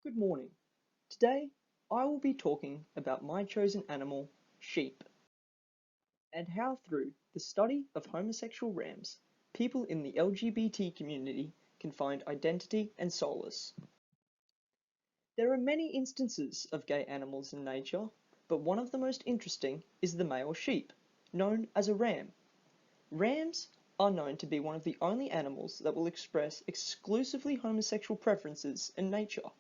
Good morning. Today, I will be talking about my chosen animal, sheep, and how through the study of homosexual rams, people in the LGBT community can find identity and solace. There are many instances of gay animals in nature, but one of the most interesting is the male sheep, known as a ram. Rams are known to be one of the only animals that will express exclusively homosexual preferences in nature.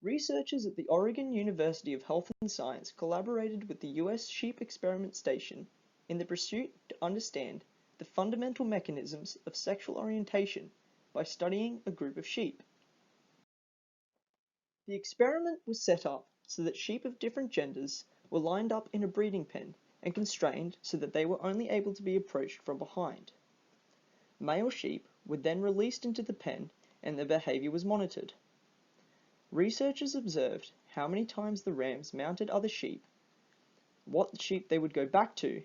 Researchers at the Oregon University of Health and Science collaborated with the US Sheep Experiment Station in the pursuit to understand the fundamental mechanisms of sexual orientation by studying a group of sheep. The experiment was set up so that sheep of different genders were lined up in a breeding pen and constrained so that they were only able to be approached from behind. Male sheep were then released into the pen and their behavior was monitored. Researchers observed how many times the rams mounted other sheep, what sheep they would go back to,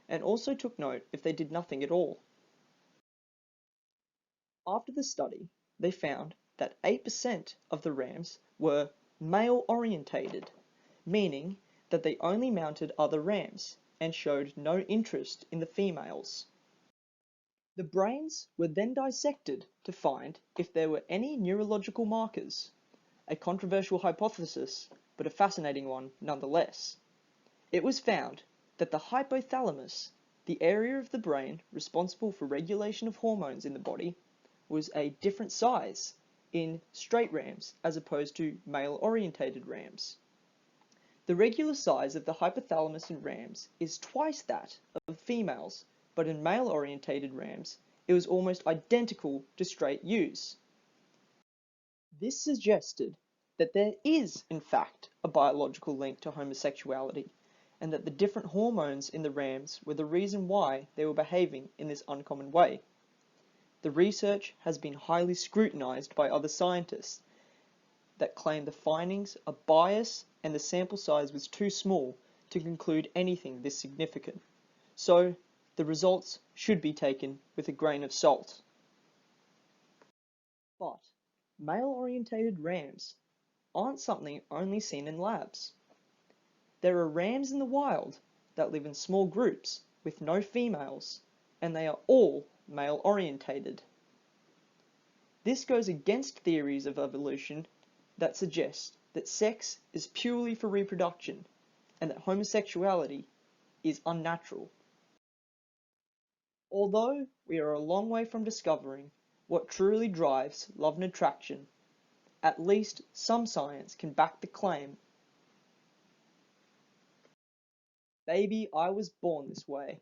and also took note if they did nothing at all. After the study, they found that 8% of the rams were male-orientated, meaning that they only mounted other rams and showed no interest in the females. The brains were then dissected to find if there were any neurological markers. A controversial hypothesis, but a fascinating one nonetheless. It was found that the hypothalamus, the area of the brain responsible for regulation of hormones in the body, was a different size in straight rams as opposed to male-orientated rams. The regular size of the hypothalamus in rams is twice that of females, but in male-orientated rams, it was almost identical to straight ewes. This suggested that there is, in fact, a biological link to homosexuality, and that the different hormones in the rams were the reason why they were behaving in this uncommon way. The research has been highly scrutinized by other scientists that claim the findings are biased and the sample size was too small to conclude anything this significant. So, the results should be taken with a grain of salt. But male-orientated rams aren't something only seen in labs. There are rams in the wild that live in small groups with no females, and they are all male-orientated. This goes against theories of evolution that suggest that sex is purely for reproduction and that homosexuality is unnatural. Although we are a long way from discovering what truly drives love and attraction, at least some science can back the claim. Baby, I was born this way.